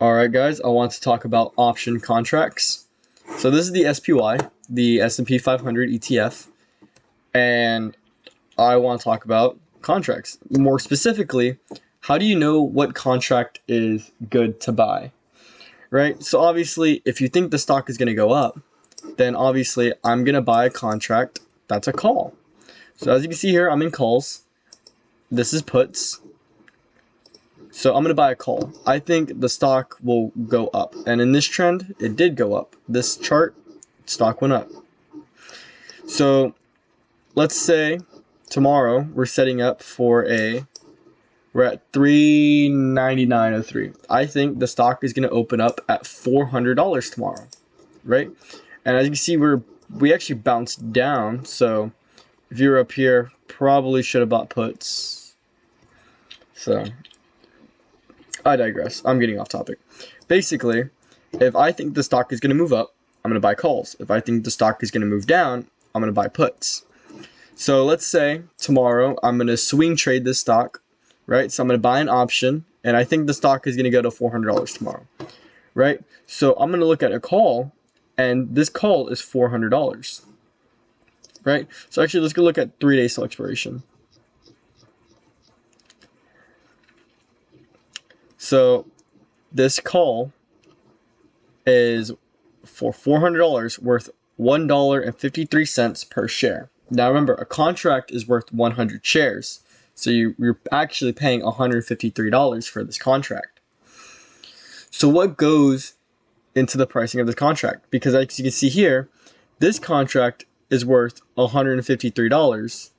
Alright guys, I want to talk about option contracts. So this is the SPY, the S&P 500 ETF, and I want to talk about contracts. More specifically, how do you know what contract is good to buy? Right? So obviously, if you think the stock is going to go up, then obviously I'm going to buy a contract that's a call. So as you can see here, I'm in calls. This is puts. So I'm going to buy a call. I think the stock will go up. And in this trend, it did go up. This chart, stock went up. So let's say tomorrow we're setting up for we're at $399.03. I think the stock is going to open up at $400 tomorrow, right? And as you can see, we actually bounced down. So if you're up here, probably should have bought puts. So I digress. I'm getting off topic. Basically, if I think the stock is going to move up, I'm going to buy calls. If I think the stock is going to move down, I'm going to buy puts. So let's say tomorrow I'm going to swing trade this stock, right? So I'm going to buy an option, and I think the stock is going to go to $400 tomorrow, right? So I'm going to look at a call, and this call is $400, right? So actually, let's go look at 3 days till expiration. So this call is for $400 worth $1.53 per share. Now remember, a contract is worth 100 shares. So you're actually paying $153 for this contract. So what goes into the pricing of this contract? Because as you can see here, this contract is worth $153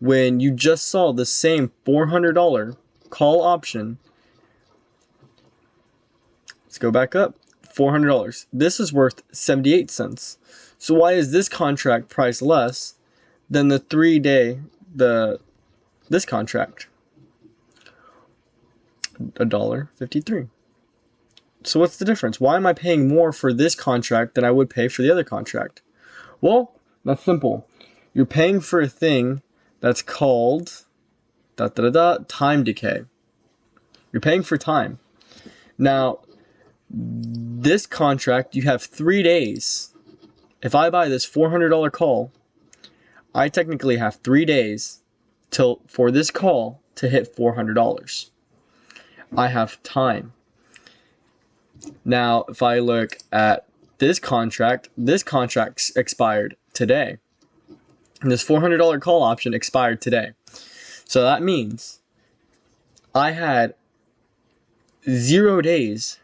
when you just saw the same $400 call option. Let's go back up. $400. This is worth 78 cents. So why is this contract priced less than the 3-day this contract? $1.53. So what's the difference? Why am I paying more for this contract than I would pay for the other contract? Well, that's simple. You're paying for a thing that's called time decay. You're paying for time. Now, this contract, you have 3 days. If I buy this $400 call, I technically have 3 days for this call to hit $400. I have time. Now, if I look at this contract expired today. And this $400 call option expired today. So that means I had 0 days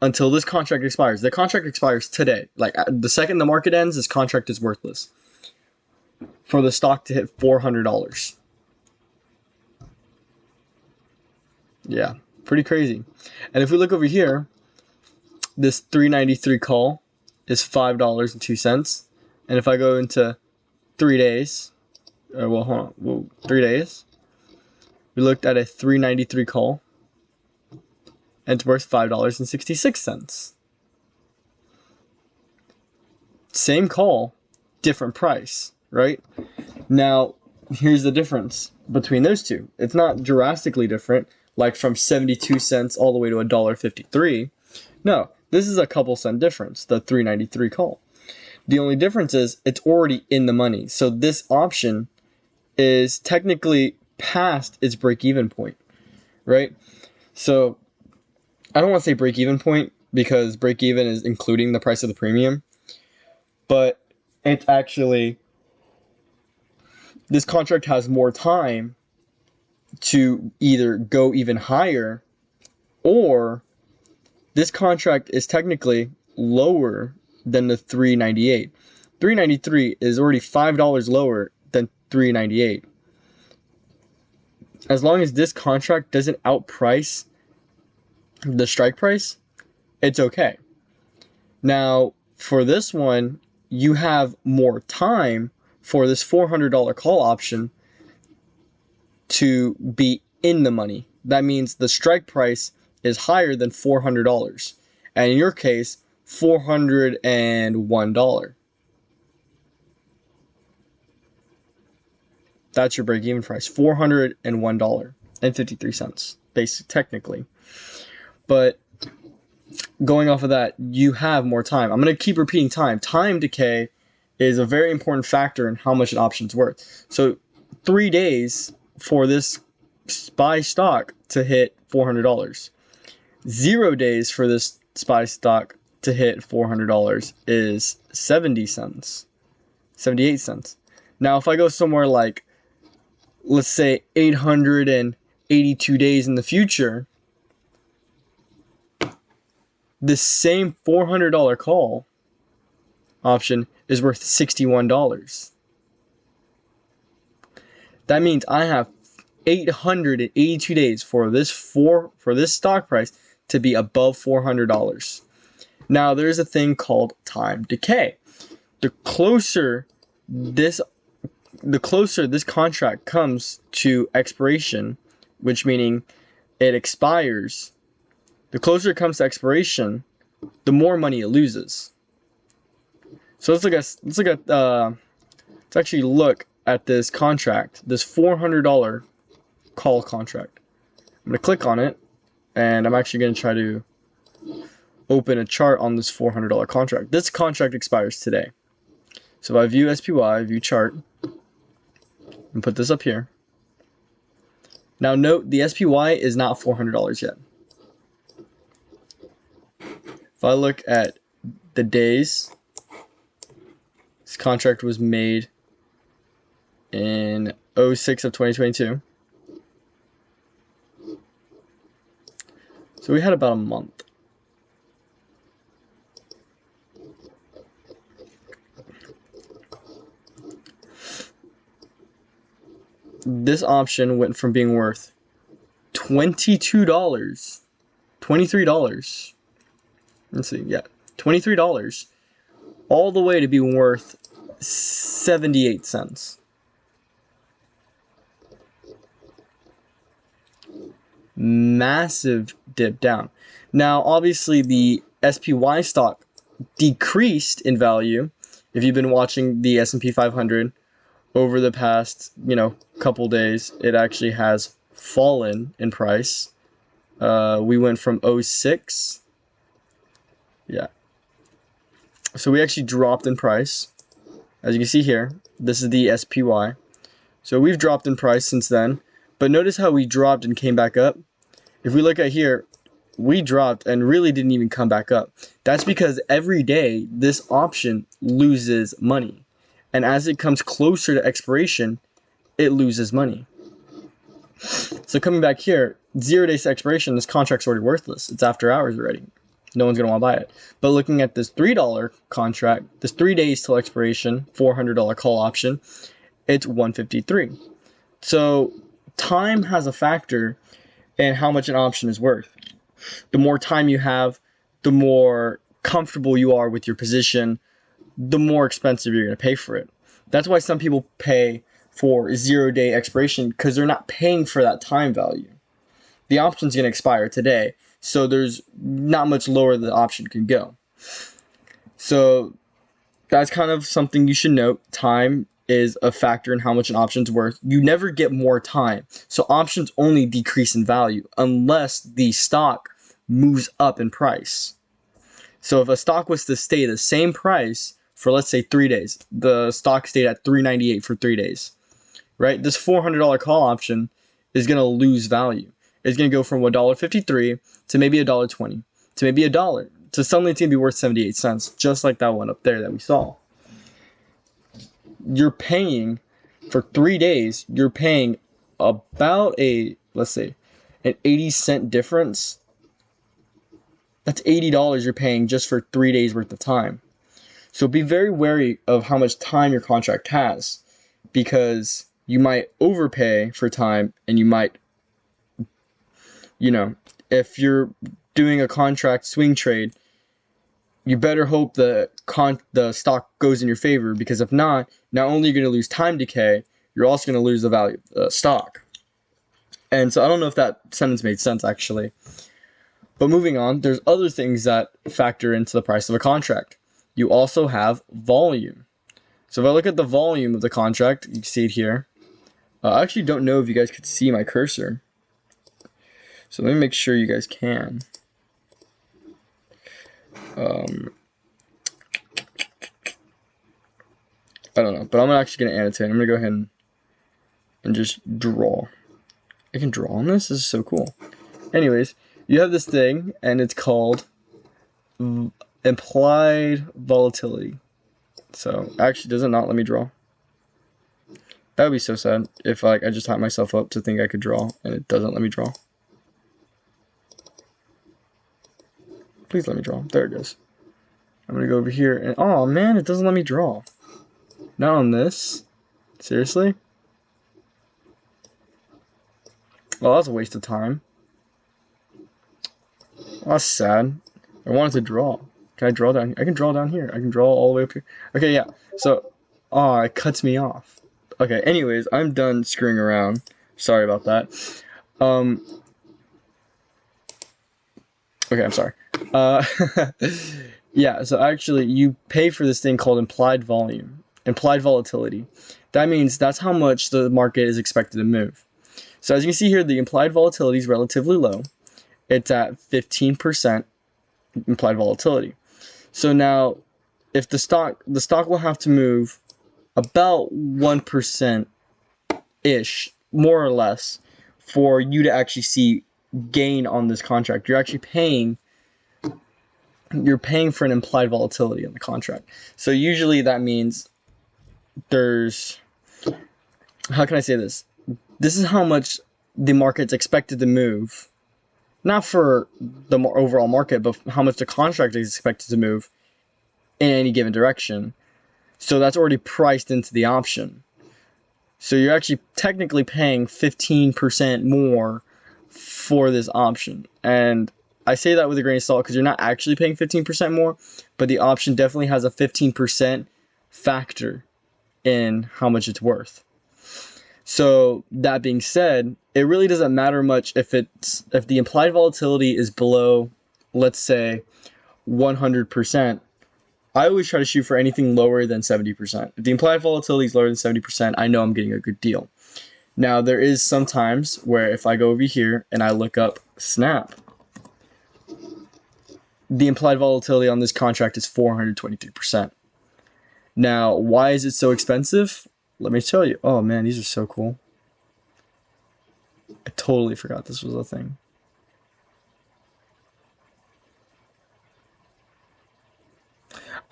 until this contract expires. The contract expires today. Like the second the market ends, this contract is worthless. For the stock to hit $400. Yeah, pretty crazy. And if we look over here, this 393 call is $5.02. And if I go into 3 days, 3 days, we looked at a 393 call, and it's worth $5.66. Same call, different price, right? Now, here's the difference between those two. It's not drastically different, like from 72 cents all the way to $1.53. No, this is a couple cent difference, the 393 call. The only difference is it's already in the money. So this option is technically past its break-even point, right? So I don't want to say break-even point because break-even is including the price of the premium, but it's actually, this contract has more time to either go even higher, or this contract is technically lower than the 398. 393 is already $5 lower than 398. As long as this contract doesn't outprice the strike price, it's okay. Now, for this one, you have more time for this $400 call option to be in the money. That means the strike price is higher than $400. And in your case, $401. That's your break-even price, $401.53, basic technically. But going off of that, you have more time. I'm going to keep repeating time. Time decay is a very important factor in how much an option's worth. So 3 days for this SPY stock to hit $400. 0 days for this SPY stock to hit $400 is 70 cents, 78 cents. Now, if I go somewhere like, let's say 882 days in the future, the same $400 call option is worth $61. That means I have 882 days for this stock price to be above $400. Now, there's a thing called time decay. The closer this contract comes to expiration, which meaning it expires, the closer it comes to expiration, the more money it loses. So let's actually look at this contract, this $400 call contract. I'm going to click on it, and I'm actually going to try to open a chart on this $400 contract. This contract expires today. So if I view SPY, view chart, and put this up here. Now note, the SPY is not $400 yet. If I look at the days, this contract was made in 06 of 2022. So we had about a month. This option went from being worth $22, $23, let's see, yeah, $23, all the way to being worth 78 cents. Massive dip down. Now, obviously, the SPY stock decreased in value. If you've been watching the S&P 500 over the past, couple days, it actually has fallen in price. We went from 06. Yeah. So we actually dropped in price. As you can see here, this is the SPY. So we've dropped in price since then. But notice how we dropped and came back up. If we look at here, we dropped and really didn't even come back up. That's because every day this option loses money. And as it comes closer to expiration, it loses money. So coming back here, 0 days to expiration, this contract's already worthless. It's after hours already. No one's going to want to buy it. But looking at this $3 contract, this 3 days till expiration, $400 call option, it's $153. So time has a factor in how much an option is worth. The more time you have, the more comfortable you are with your position, the more expensive you're going to pay for it. That's why some people pay for 0 day expiration, because they're not paying for that time value. The option's going to expire today, so there's not much lower the option can go. So that's kind of something you should note. Time is a factor in how much an option's worth. You never get more time, so options only decrease in value unless the stock moves up in price. So if a stock was to stay the same price for, let's say, 3 days, the stock stayed at $3.98 for 3 days, right? This $400 call option is going to lose value. It's going to go from $1.53 to maybe $1.20 to maybe $1 to suddenly it's going to be worth 78 cents, just like that one up there that we saw. You're paying for 3 days, you're paying about let's say, an 80-cent difference. That's $80 you're paying just for 3 days worth of time. So be very wary of how much time your contract has, because you might overpay for time, and you might, if you're doing a contract swing trade, you better hope the stock goes in your favor, because if not only are you going to lose time decay, you're also going to lose the value of the stock. And so I don't know if that sentence made sense, actually. But moving on, there's other things that factor into the price of a contract. You also have volume. So if I look at the volume of the contract, you can see it here. I actually don't know if you guys could see my cursor. So let me make sure you guys can. I don't know, but I'm actually going to annotate. I'm going to go ahead and just draw. I can draw on this? This is so cool. Anyways, you have this thing, and it's called implied volatility. So, actually, does it not let me draw? That would be so sad if like I just hyped myself up to think I could draw, and it doesn't let me draw. Please let me draw. There it goes. I'm going to go over here, and oh man, it doesn't let me draw. Not on this. Seriously? Well, that's a waste of time. Well, that's sad. I wanted to draw. Can I draw down? I can draw down here. I can draw all the way up here. Okay, yeah. So, oh, it cuts me off. Okay, anyways, I'm done screwing around. Sorry about that. Okay, I'm sorry. Yeah, so actually, you pay for this thing called implied volume. Implied volatility. That means that's how much the market is expected to move. So as you can see here, the implied volatility is relatively low. It's at 15% implied volatility. So now, if the stock will have to move about 1%-ish, more or less, for you to actually see gain on this contract. You're actually paying for an implied volatility in the contract. So usually that means there's, how can I say this? This is how much the market's expected to move. Not for the overall market, but how much the contract is expected to move in any given direction. So that's already priced into the option. So you're actually technically paying 15% more for this option. And I say that with a grain of salt because you're not actually paying 15% more, but the option definitely has a 15% factor in how much it's worth. So that being said, it really doesn't matter much if the implied volatility is below, let's say, 100%. I always try to shoot for anything lower than 70%. If the implied volatility is lower than 70%, I know I'm getting a good deal. Now, there is some times where if I go over here and I look up Snap, the implied volatility on this contract is 423%. Now, why is it so expensive? Let me tell you. Oh man, these are so cool. I totally forgot this was a thing.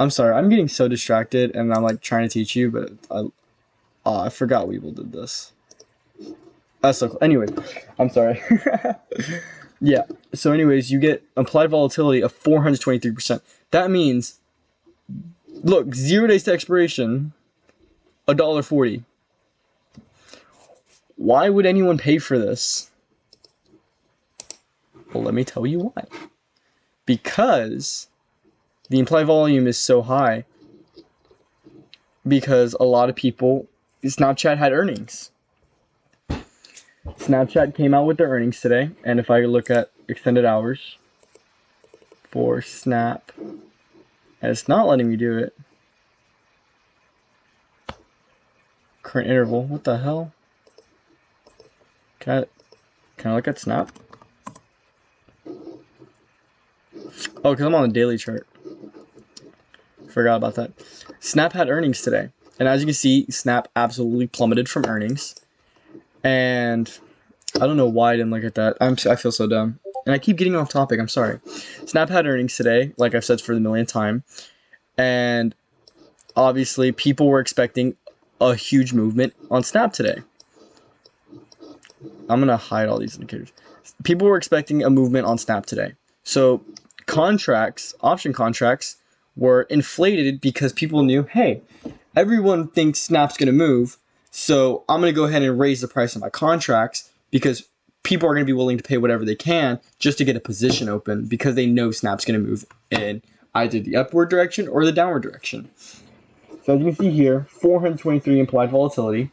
I'm sorry, I'm getting so distracted and I'm like trying to teach you, but I forgot Weeble did this. That's so cool. Anyway, I'm sorry. Yeah, so anyways, you get implied volatility of 423%. That means, look, 0 days to expiration, $1.40. Why would anyone pay for this? Well, let me tell you why. Because the implied volume is so high because a lot of people, Snapchat had earnings. Snapchat came out with their earnings today, and if I look at extended hours for Snap, and it's not letting me do it. Current interval, what the hell? Can I look at Snap? Oh, because I'm on the daily chart. Forgot about that. Snap had earnings today. And as you can see, Snap absolutely plummeted from earnings. And I don't know why I didn't look at that. I feel so dumb. And I keep getting off topic. I'm sorry. Snap had earnings today, like I've said for the millionth time. And obviously, people were expecting a huge movement on Snap today. I'm going to hide all these indicators. People were expecting a movement on Snap today. So contracts, option contracts, were inflated because people knew, hey, everyone thinks Snap's going to move, so I'm going to go ahead and raise the price of my contracts because people are going to be willing to pay whatever they can just to get a position open because they know Snap's going to move in either the upward direction or the downward direction. So as you can see here, 423 implied volatility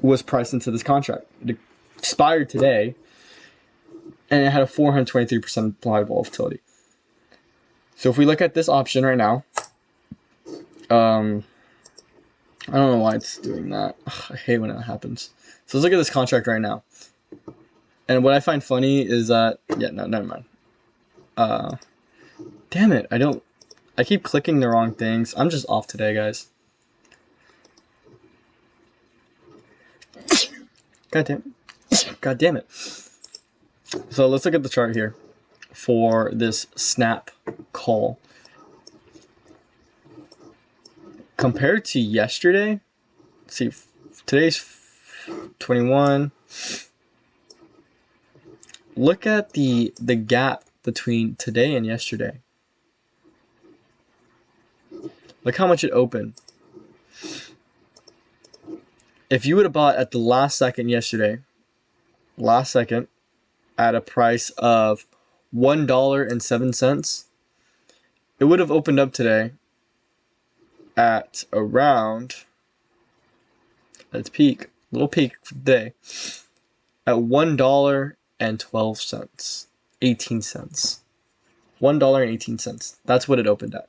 was priced into this contract. It expired today, and it had a 423% implied volatility. So if we look at this option right now, I don't know why it's doing that. Ugh, I hate when that happens. So let's look at this contract right now. And what I find funny is that, yeah, no, never mind. Damn it, I keep clicking the wrong things. I'm just off today, guys. God damn it. So let's look at the chart here for this snap call. Compared to yesterday, let's see, today's 21. Look at the gap between today and yesterday. Look how much it opened. If you would have bought at the last second yesterday, at a price of $1.07, it would have opened up today at around, at its peak, little peak for the day, at $1.12, 18 cents. $1.18. That's what it opened at.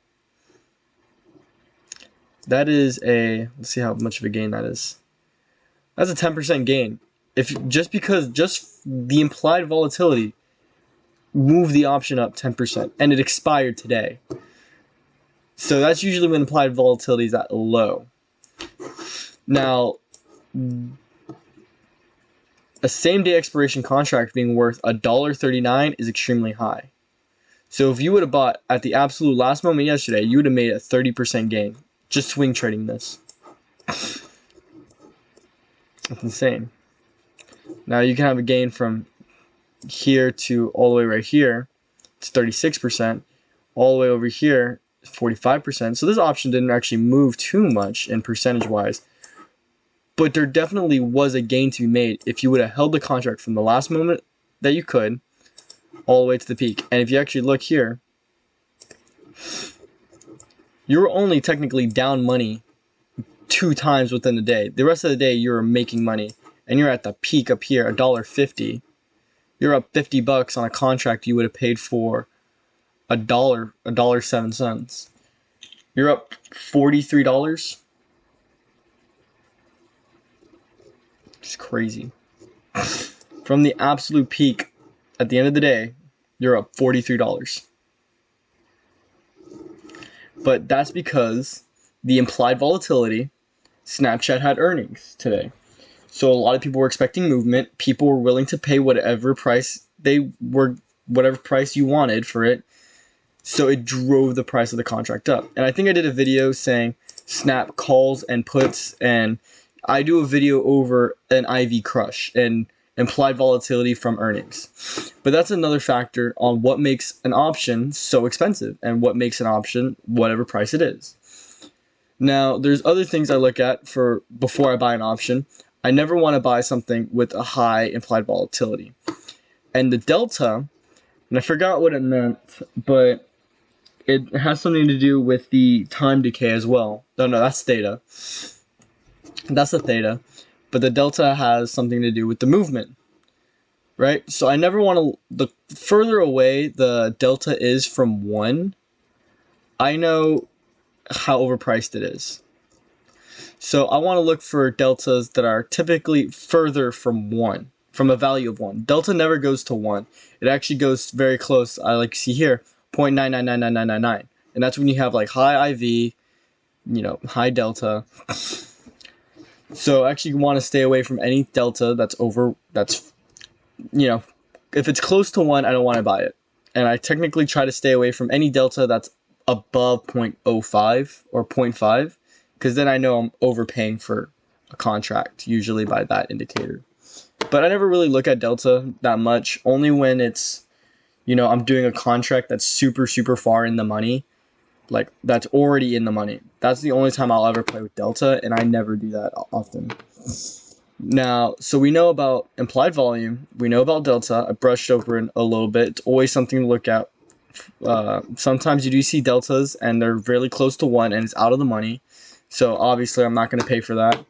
That is let's see how much of a gain that is. That's a 10% gain. If just the implied volatility moved the option up 10%, and it expired today. So that's usually when implied volatility is at low. Now, a same-day expiration contract being worth $1.39 is extremely high. So if you would have bought at the absolute last moment yesterday, you would have made a 30% gain just swing trading this. That's insane. Now you can have a gain from here to all the way right here. It's 36%. All the way over here, 45%. So this option didn't actually move too much in percentage-wise. But there definitely was a gain to be made if you would have held the contract from the last moment that you could all the way to the peak. And if you actually look here, you're only technically down money 2 times within the day. The rest of the day, you're making money. And you're at the peak up here, $1.50. You're up $50 on a contract you would have paid for $1.07. You're up $43. It's crazy. From the absolute peak, at the end of the day, you're up $43. But that's because the implied volatility, Snapchat had earnings today. So a lot of people were expecting movement. People were willing to pay whatever price you wanted for it. So it drove the price of the contract up. And I think I did a video saying Snap calls and puts, and I do a video over an IV crush and implied volatility from earnings. But that's another factor on what makes an option so expensive and what makes an option whatever price it is. Now, there's other things I look at before I buy an option. I never want to buy something with a high implied volatility. And the delta, and I forgot what it meant, but it has something to do with the time decay as well. No, that's theta. That's the theta. But the delta has something to do with the movement, right? So I never want to, the further away the delta is from 1, I know how overpriced it is. So I want to look for deltas that are typically further from 1, from a value of 1. Delta never goes to 1. It actually goes very close. I like to see here, 0.999999. And that's when you have like high IV, high delta. So actually you want to stay away from any delta if it's close to 1, I don't want to buy it. And I technically try to stay away from any delta that's above 0.05 or 0.5. Because then I know I'm overpaying for a contract, usually by that indicator. But I never really look at delta that much, only when it's, I'm doing a contract that's super, super far in the money, like that's already in the money. That's the only time I'll ever play with delta, and I never do that often. Now, so we know about implied volume, we know about delta. I brushed over it a little bit. It's always something to look at. Sometimes you do see deltas, and they're really close to 1, and it's out of the money. So obviously I'm not going to pay for that.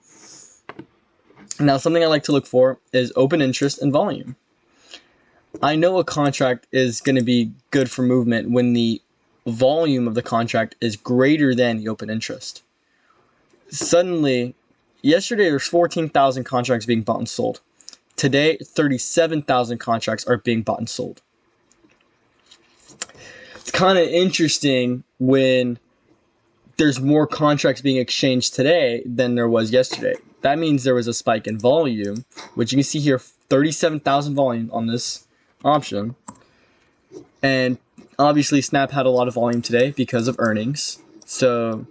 Now, something I like to look for is open interest and volume. I know a contract is going to be good for movement when the volume of the contract is greater than the open interest. Suddenly, yesterday there's 14,000 contracts being bought and sold. Today, 37,000 contracts are being bought and sold. it's kind of interesting when there's more contracts being exchanged today than there was yesterday. That means there was a spike in volume, which you can see here, 37,000 volume on this option. And obviously Snap had a lot of volume today because of earnings. So,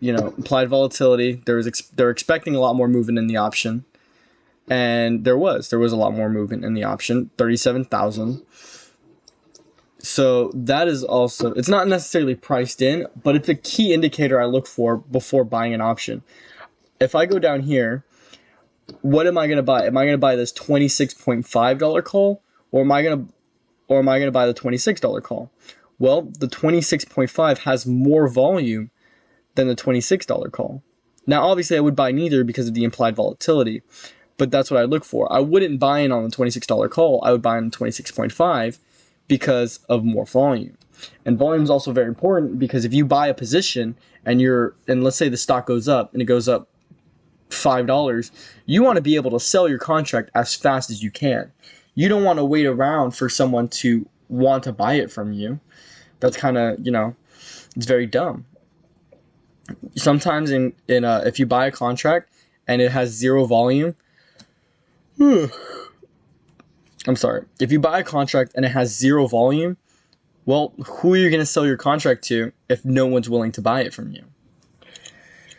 implied volatility, they're expecting a lot more movement in the option. And there was a lot more movement in the option, 37,000. So that is also, it's not necessarily priced in, but it's a key indicator I look for before buying an option. If I go down here, what am I going to buy? Am I going to buy this $26.5 call, or am I going to buy the $26 call? Well, the 26.5 has more volume than the $26 call. Now, obviously, I would buy neither because of the implied volatility, but that's what I look for. I wouldn't buy in on the $26 call. I would buy in 26.5 because of more volume. And volume is also very important because if you buy a position and let's say the stock goes up and it goes up $5, you want to be able to sell your contract as fast as you can. You don't want to wait around for someone to want to buy it from you. That's kind of, it's very dumb. Sometimes if you buy a contract and it has zero volume, if you buy a contract and it has zero volume, well, who are you going to sell your contract to if no one's willing to buy it from you?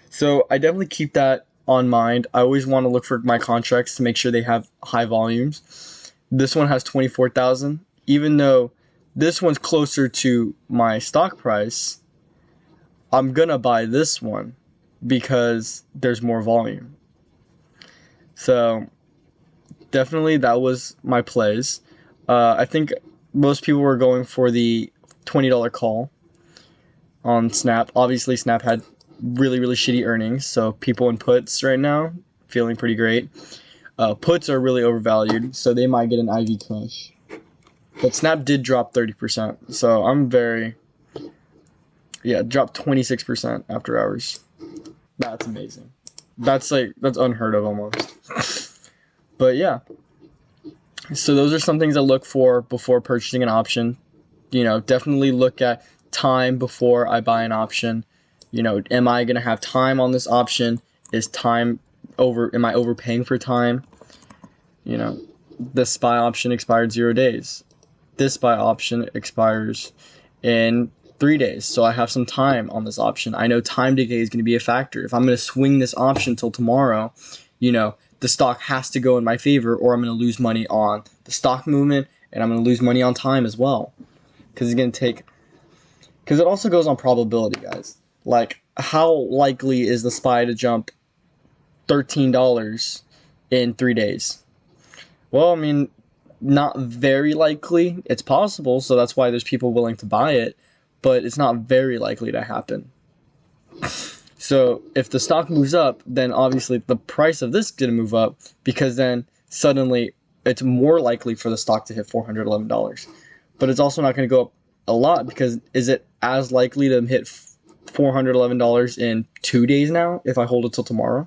So I definitely keep that on mind. I always want to look for my contracts to make sure they have high volumes. This one has 24,000. Even though this one's closer to my stock price, I'm going to buy this one because there's more volume. So definitely that was my plays. I think most people were going for the $20 call on Snap. Obviously, Snap had really, really shitty earnings, so people in puts right now feeling pretty great. Puts are really overvalued, so they might get an IV crush. But Snap did drop 30%, so I'm dropped 26% after hours. That's amazing. That's unheard of almost. But yeah, so those are some things I look for before purchasing an option. Definitely look at time before I buy an option. Am I going to have time on this option? Am I overpaying for time? The SPY option expired 0 days. This SPY option expires in 3 days. So I have some time on this option. I know time decay is going to be a factor. If I'm going to swing this option till tomorrow, the stock has to go in my favor, or I'm going to lose money on the stock movement, and I'm going to lose money on time as well. Because it also goes on probability, guys. Like, how likely is the SPY to jump $13 in 3 days? Well, I mean, not very likely. It's possible, so that's why there's people willing to buy it, but it's not very likely to happen. So if the stock moves up, then obviously the price of this didn't move up, because then suddenly it's more likely for the stock to hit $411. But it's also not going to go up a lot, because is it as likely to hit $411 in 2 days now if I hold it till tomorrow?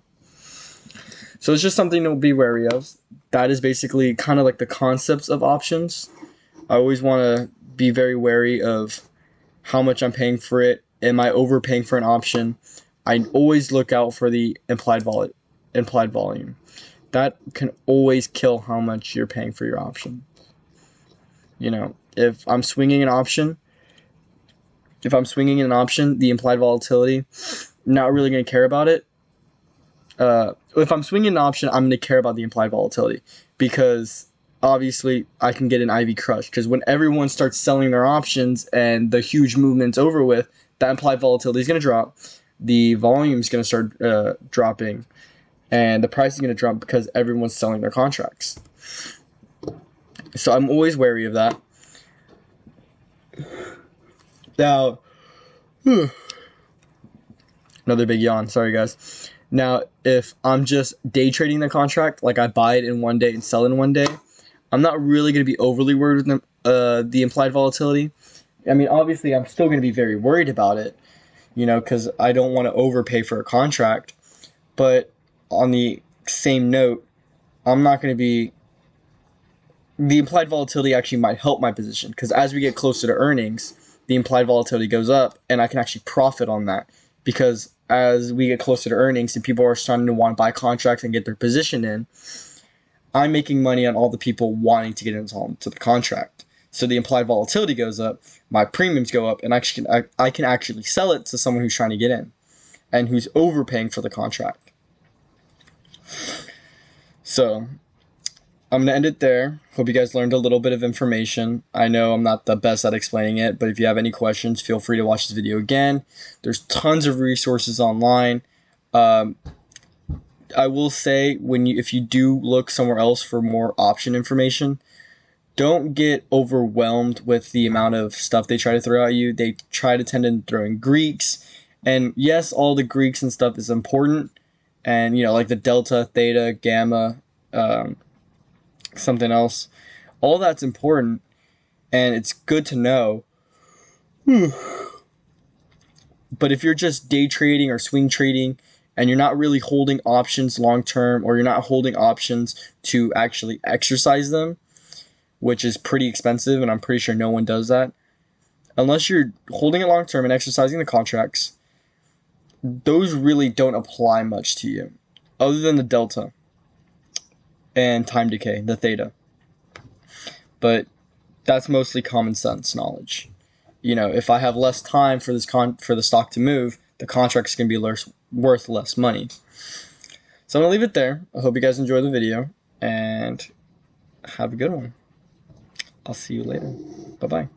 So it's just something to be wary of. That is basically kind of like the concepts of options. I always want to be very wary of how much I'm paying for it. Am I overpaying for an option? I always look out for the implied volume. That can always kill how much you're paying for your option. If I'm swinging an option, the implied volatility, not really going to care about it. If I'm swinging an option, I'm going to care about the implied volatility, because obviously I can get an IV crush, because when everyone starts selling their options and the huge movement's over with, that implied volatility is going to drop. The volume is going to start dropping, and the price is going to drop because everyone's selling their contracts. So I'm always wary of that. Now, another big yawn. Sorry, guys. Now, if I'm just day trading the contract, like I buy it in 1 day and sell it in 1 day, I'm not really going to be overly worried with the implied volatility. I mean, obviously, I'm still going to be very worried about it, because I don't want to overpay for a contract. But on the same note, I'm not going to be... The implied volatility actually might help my position, because as we get closer to earnings, the implied volatility goes up, and I can actually profit on that, because as we get closer to earnings and people are starting to want to buy contracts and get their position in, I'm making money on all the people wanting to get into the contract. So the implied volatility goes up, my premiums go up, and I can actually sell it to someone who's trying to get in and who's overpaying for the contract. So I'm going to end it there. Hope you guys learned a little bit of information. I know I'm not the best at explaining it, but if you have any questions, feel free to watch this video again. There's tons of resources online. I will say, if you do look somewhere else for more option information, don't get overwhelmed with the amount of stuff they try to throw at you. They try to tend to throw in Greeks, and yes, all the Greeks and stuff is important, and like the delta, theta, gamma, something else, all that's important, and it's good to know. But if you're just day trading or swing trading, and you're not really holding options long term, or you're not holding options to actually exercise them, which is pretty expensive, and I'm pretty sure no one does that, unless you're holding it long term and exercising the contracts, those really don't apply much to you, other than the delta and time decay, the theta. But that's mostly common sense knowledge. If I have less time for the stock to move, the contract's going to be worth less money. So I'm going to leave it there. I hope you guys enjoy the video, and have a good one. I'll see you later. Bye-bye.